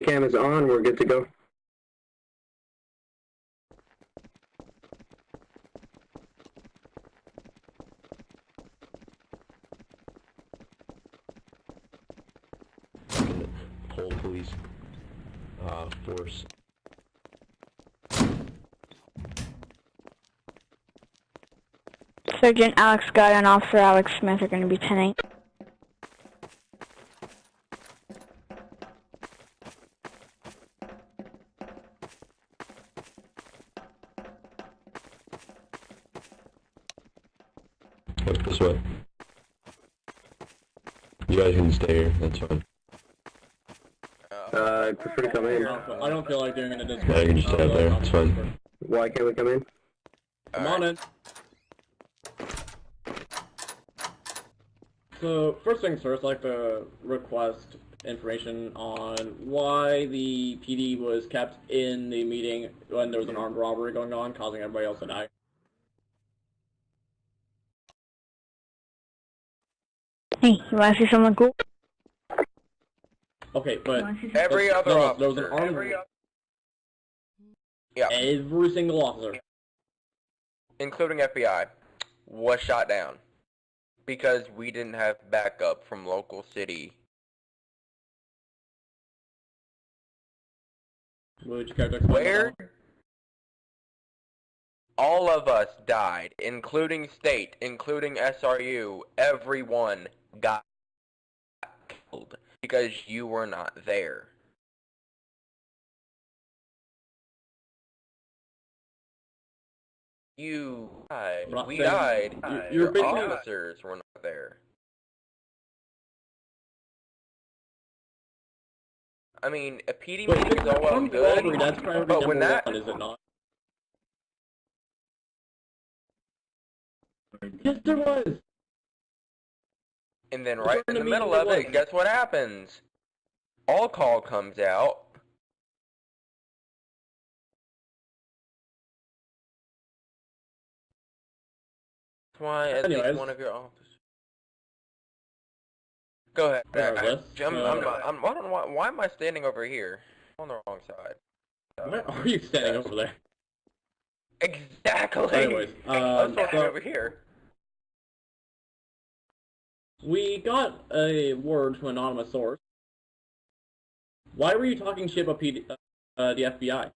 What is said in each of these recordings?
Cam is on, we're good to go. Whole police force. Sergeant Alex Scott and Officer Alex Smith are going to be 10-8. This way. You guys can stay here, that's fine. I prefer to come in. I don't feel like doing it in this Yeah, way. you can just stay out there, it's fine. Why can't we come in? Come on in. So, first things first, I'd like to request information on why the PD was kept in the meeting when there was an armed robbery going on, causing everybody else to die. Hey, you want to see something cool? Okay, but Every other officer. there was an armed every single officer, including FBI, was shot down because we didn't have backup from local city. would you care to explain Where that? all of us died, including state, including SRU, everyone got killed because you were not there. You died. We died. You're Your basically officers were not there. I mean, a PD But meeting is all well and good, robbery, that's priority but when number that... one, is it not? Yes, there was! And then It's right in during the the middle meeting of there it, was. guess what happens? All call comes out. That's why at Anyways. least one of your officers... Go ahead. Regardless, Why am I standing over here? I'm on the wrong side. Why are you standing over there? Exactly! Anyways, I'm standing so over here. we got a word from an anonymous source. Why were you talking shit about the FBI?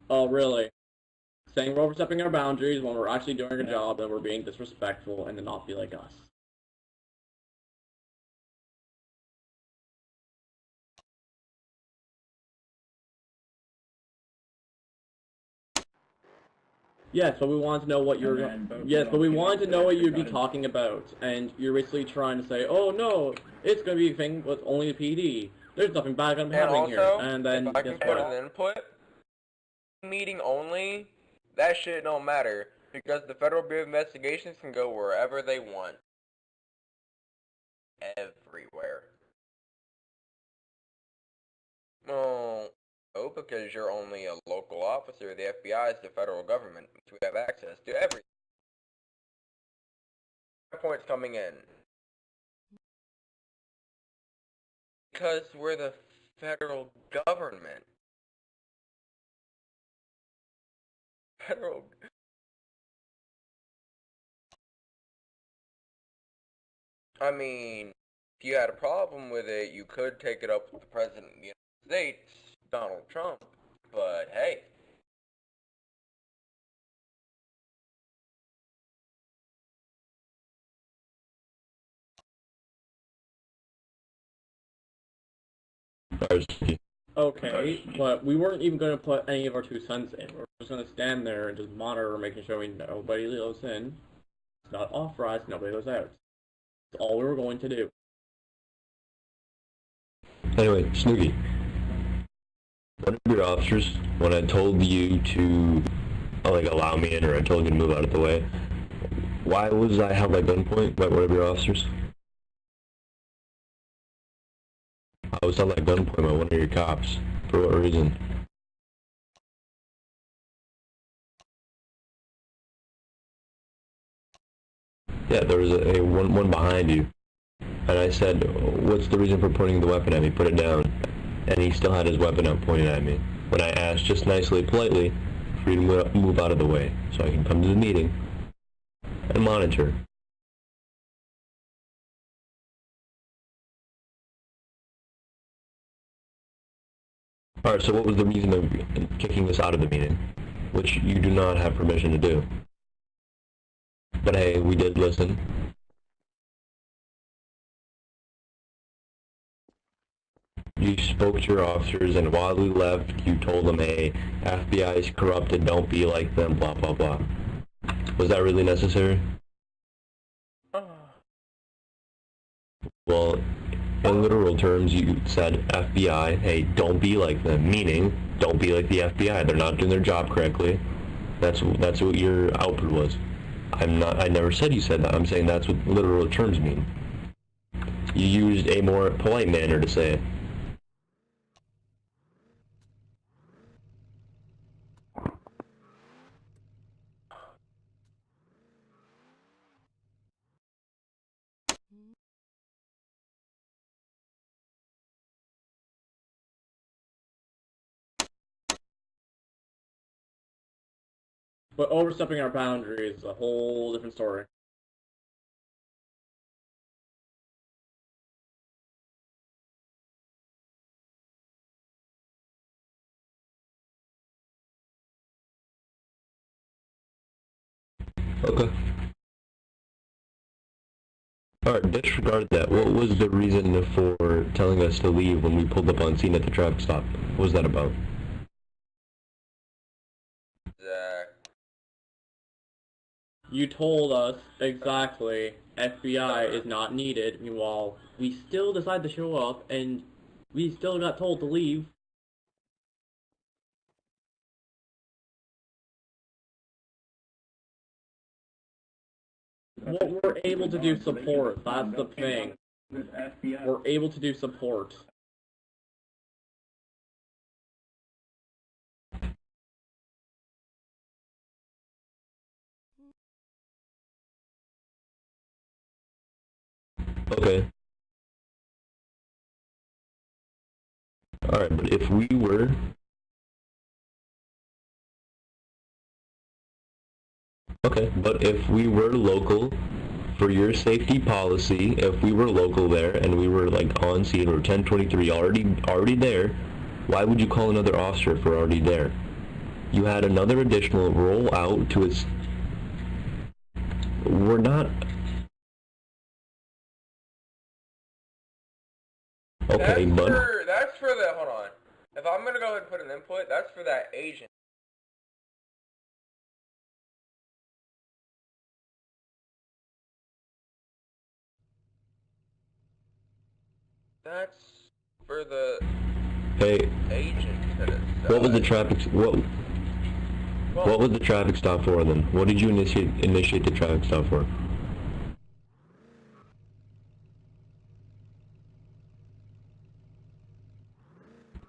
Oh, really? Saying we're overstepping our boundaries when we're actually doing our job and we're being disrespectful and to not be like us. Yes, but we wanted to know what you're. Yes, but we wanted to know what you'd be talking about, and you're basically trying to say, "Oh no, it's gonna be a thing with only the PD. There's nothing bad gonna be And happening here." also, And then if I guess can put what? an input, meeting only, that shit don't matter, because the Federal Bureau of Investigations can go wherever they want. Everywhere. Oh, because you're only a local officer. The FBI is the federal government, which we have access to everything. My point's coming in. Because we're the federal government. Federal... I mean, if you had a problem with it, you could take it up with the President of the United States, Donald Trump, but hey. Okay, but we weren't even going to put any of our 2 cents in. We're just going to stand there and just monitor, making sure nobody goes in. It's not authorized, nobody goes out. That's all we were going to do. Anyway, Snookie. One of your officers, when I told you to, allow me in, or I told you to move out of the way, why was I held at gunpoint by one of your officers? I was held at gunpoint by one of your cops. For what reason? Yeah, there was one behind you. And I said, what's the reason for pointing the weapon at me? Put it down. And he still had his weapon out pointed at me. When I asked just nicely, politely, for you to move out of the way so I can come to the meeting and monitor. Alright, so what was the reason of kicking us out of the meeting? Which you do not have permission to do. But hey, we did listen. You spoke to your officers, and while we left, you told them, hey, FBI is corrupted, don't be like them, blah, blah, blah. Was that really necessary? Well, in literal terms, you said, FBI, hey, don't be like them, meaning, don't be like the FBI. They're not doing their job correctly. That's what your output was. I never said you said that. I'm saying that's what literal terms mean. You used a more polite manner to say it. But overstepping our boundaries is a whole different story. Okay. Alright, disregard that. What was the reason for telling us to leave when we pulled up on scene at the traffic stop? What was that about? You told us exactly FBI is not needed, meanwhile, we still decided to show up, and we still got told to leave. What we're able to do support, that's the thing. We're able to do support. Okay. Alright, but if we were... Okay, but if we were local, for your safety policy, if we were local there, and we were like on scene, or 1023 already there, why would you call another officer if we're already there? You had another additional roll out to its... We're not... Okay, That's for the, hold on. If I'm gonna go ahead and put an input, that's for that agent. That's for the agent. What was the traffic? What was the traffic stop for then? What did you initiate the traffic stop for?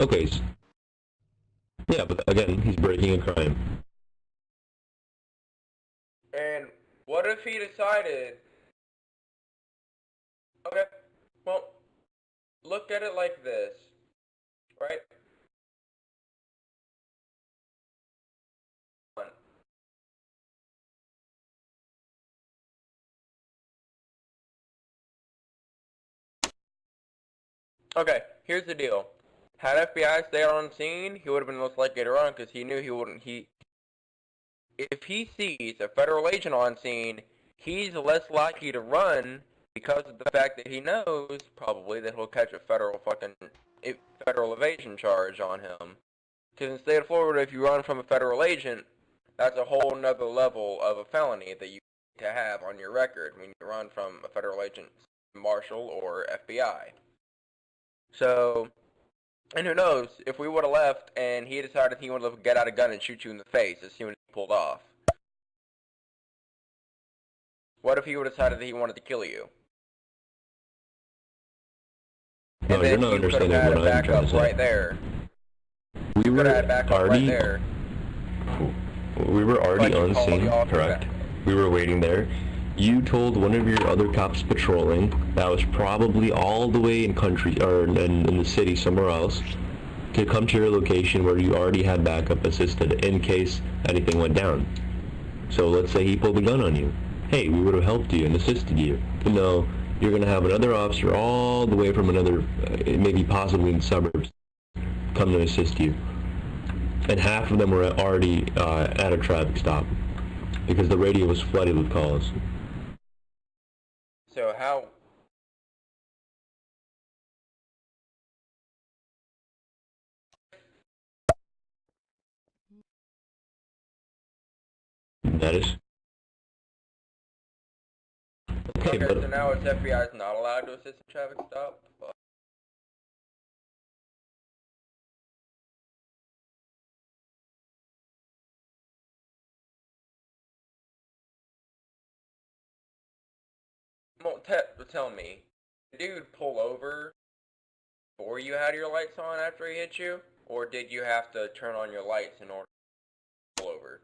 Okay. Yeah, but again, he's breaking a crime. And what if he decided... Okay, well, look at it like this, right? Okay, here's the deal. Had FBI stayed on scene, he would have been most likely to run because he knew he wouldn't. If he sees a federal agent on scene, he's less likely to run because of the fact that he knows probably that he'll catch a federal evasion charge on him. Because in the state of Florida, if you run from a federal agent, that's a whole nother level of a felony that you need to have on your record when you run from a federal agent, marshal, or FBI. So, and who knows, if we would have left and he decided he wanted to get out a gun and shoot you in the face as soon as he pulled off. What if he would have decided that he wanted to kill you? No, you're not understanding what I'm trying to say. Right there. We were already... Right there. We were already on scene, correct? We were waiting there. You told one of your other cops patrolling that was probably all the way in country or in the city somewhere else to come to your location where you already had backup assisted in case anything went down. So let's say he pulled a gun on you. Hey, we would have helped you and assisted you. No, you're going to have another officer all the way from another, maybe possibly in the suburbs, come to assist you. And half of them were already at a traffic stop because the radio was flooded with calls. So how... That is... Okay, Okay, but... so now it's FBI is not allowed to assist in traffic stop? Well, tell me, did dude pull over before you had your lights on after he hit you? Or did you have to turn on your lights in order to pull over?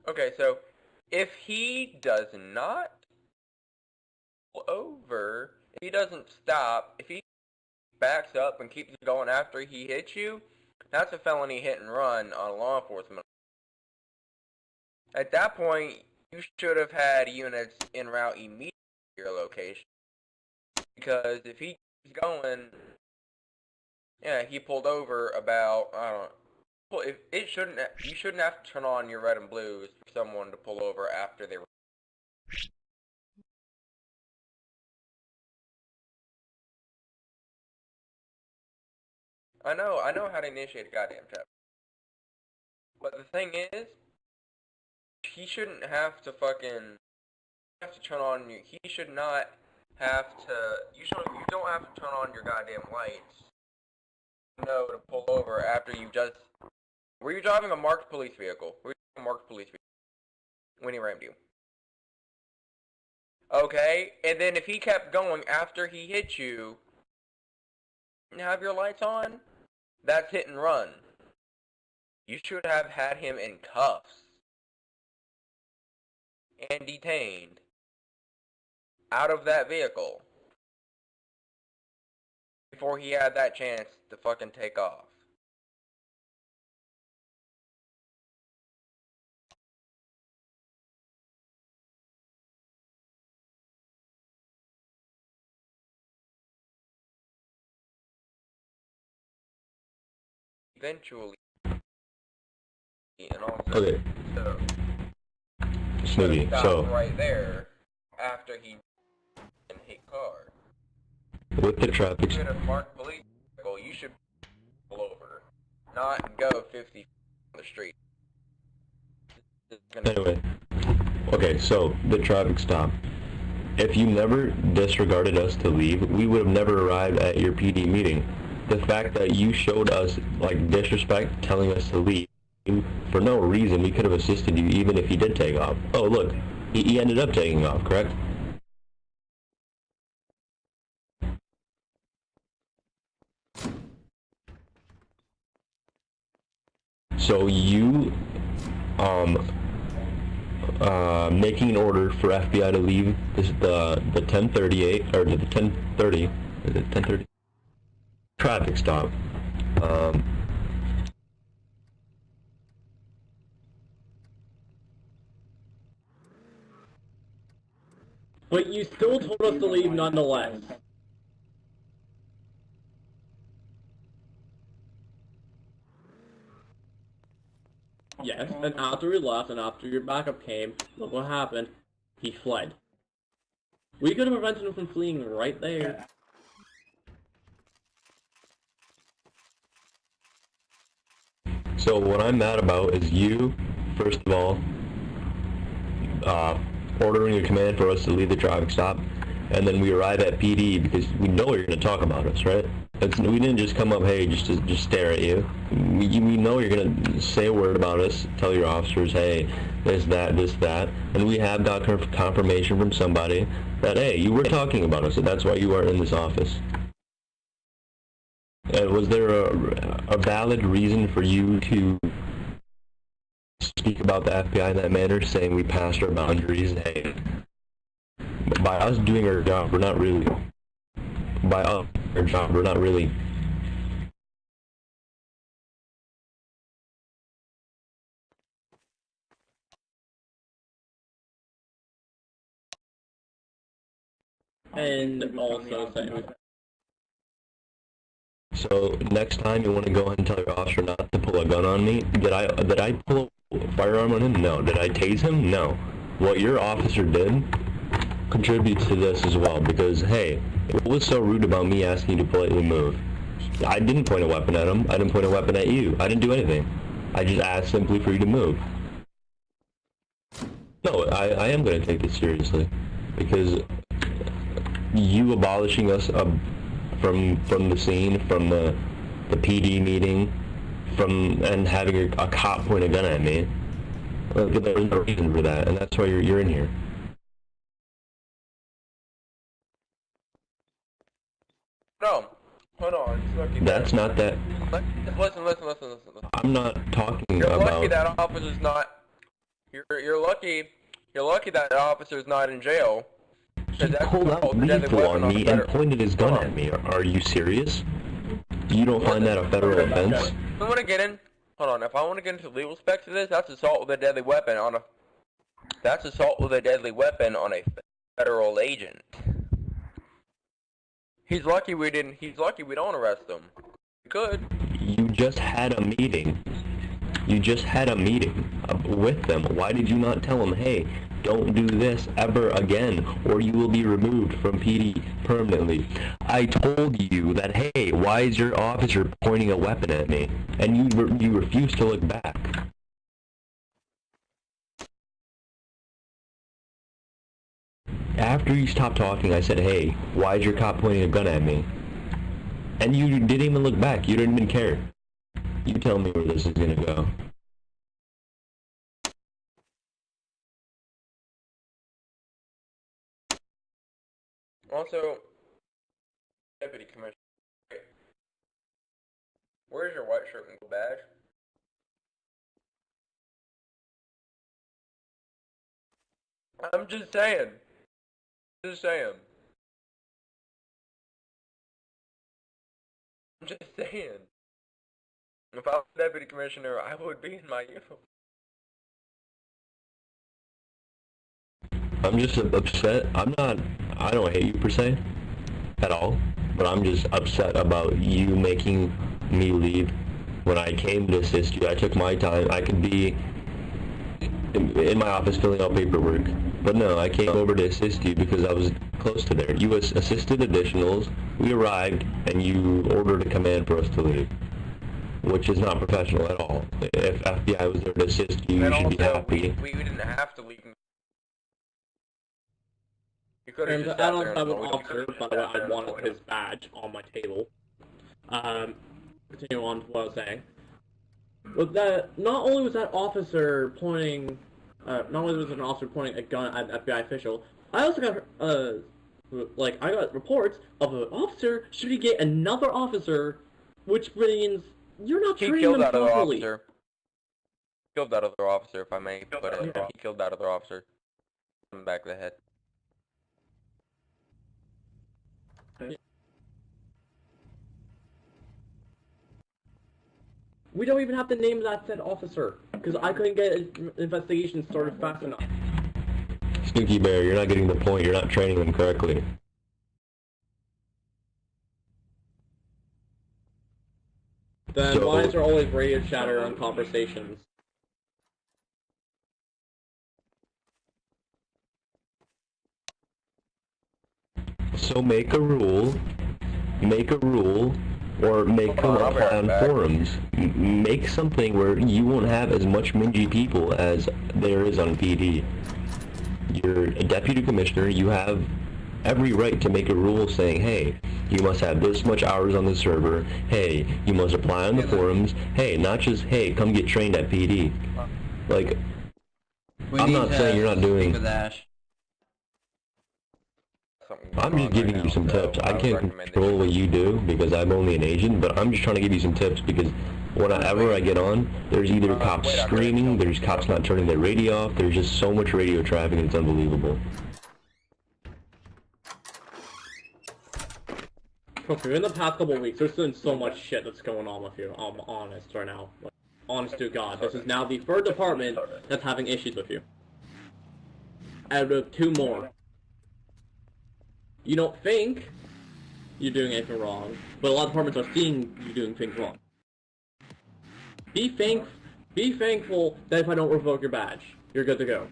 Okay, so if he does not pull over, if he doesn't stop, if he backs up and keeps going after he hits you, that's a felony hit and run on law enforcement. At that point, you should have had units en route immediately to your location. Because if he keeps going, yeah, he pulled over about, I don't know, you shouldn't have to turn on your red and blues for someone to pull over after they were. I know how to initiate a goddamn traffic. But the thing is, he shouldn't have to turn on your, he should not have to, you don't have to turn on your goddamn lights, to pull over after you just, were you driving a marked police vehicle? When he rammed you? Okay, and then if he kept going after he hit you, and have your lights on, that's hit and run. You should have had him in cuffs and detained out of that vehicle before he had that chance to fucking take off. Eventually, and also, Okay. So, Snookie, so... right there, after he hit car. With the traffic... If you're in a marked police vehicle, you should pull over, not go 50 on the street. Anyway, okay, so the traffic stop. If you never disregarded us to leave, we would have never arrived at your PD meeting. The fact that you showed us, like, disrespect, telling us to leave, for no reason, we could have assisted you even if he did take off. Oh, look, he ended up taking off, correct? So you, making an order for FBI to leave the 1038, or the 1030, is it 1030? Traffic stop. But you still told us to leave nonetheless. Yes, and after we left and after your backup came, look what happened. He fled. We could have prevented him from fleeing right there. So what I'm mad about is you, first of all, ordering a command for us to leave the traffic stop, and then we arrive at PD because we know you're going to talk about us, right? We didn't just come up, hey, just to stare at you. We know you're going to say a word about us, tell your officers, hey, this, that, and we have got confirmation from somebody that, hey, you were talking about us, and that's why you are in this office. was there a valid reason for you to speak about the FBI in that manner, saying we passed our boundaries? Hey, by us doing our job, we're not really. By us, our job, we're not really. And also saying, So next time you want to go ahead and tell your officer not to pull a gun on me. Did I pull a firearm on him? No. Did I tase him? No. What your officer did contributes to this as well, because hey, what was so rude about me asking you to politely move? I didn't point a weapon at him. I didn't point a weapon at you. I didn't do anything. I just asked simply for you to move. No, I am going to take this seriously, because you abolishing us from the scene, from the PD meeting, and having a cop point a gun at me, there's no reason for that, and that's why you're in here. No, hold on. Snookie, That's not that. Listen. I'm not talking You're about. lucky that officer's not. You're lucky. You're lucky that officer's not in jail. He pulled out lethal on me and pointed his gun at me. Are you serious? You don't find that a federal offense? If I want to get in, hold on. If I want to get into legal specs of this, that's assault with a deadly weapon on a. That's assault with a deadly weapon on a federal agent. He's lucky we didn't. He's lucky we don't arrest him. We could. You just had a meeting. You just had a meeting with them. Why did you not tell them, hey, don't do this ever again, or you will be removed from PD permanently? I told you that, hey, why is your officer pointing a weapon at me? And you refused to look back. After you stopped talking, I said, hey, why is your cop pointing a gun at me? And you didn't even look back. You didn't even care. You tell me where this is gonna go. Also, Deputy Commissioner, where's your white shirt and gold badge? I'm just saying. Just saying. I'm just saying. If I was Deputy Commissioner, I would be in my uniform. I'm just upset. I don't hate you per se, at all, but I'm just upset about you making me leave. When I came to assist you, I took my time. I could be in my office filling out paperwork, but no, I came over to assist you because I was close to there. You assisted additionals, we arrived, and you ordered a command for us to leave, which is not professional at all. If FBI was there to assist you, you should be happy. We didn't have to leave. You could have and just I sat don't there have an and officer, by the way, I wanted his badge on my table. Continue on to what I was saying. But that, not only was that officer pointing, not only was it an officer pointing a gun at an FBI official, I also got, I got reports of an officer shooting at another officer, which means you're not treating them properly. He killed that other officer, if I may put it. He killed that other officer in the back of the head. We don't even have to name that said officer, because I couldn't get an investigation started fast enough. Snookie Bear, you're not getting the point. You're not training them correctly. Then why is there always radio chatter on conversations? So make a rule, or make them apply on forums. Make something where you won't have as much mingy people as there is on PD. You're a deputy commissioner, you have every right to make a rule saying, hey, you must have this much hours on the server, hey, you must apply on the forums, hey, not just, hey, come get trained at PD. Like, I'm not saying you're not doing... That's something. I'm just giving you some tips. I can't control what you do because I'm only an agent, but I'm just trying to give you some tips because whenever I get on, there's either cops screaming, there's cops not turning their radio off, there's just so much radio traffic, it's unbelievable. Okay, in the past couple of weeks, there's been so much shit that's going on with you. I'm honest right now. Like, honest to God, this is now the third department that's having issues with you. Out of 2 more. You don't think you're doing anything wrong, but a lot of departments are seeing you doing things wrong. Be thankful that if I don't revoke your badge, you're good to go.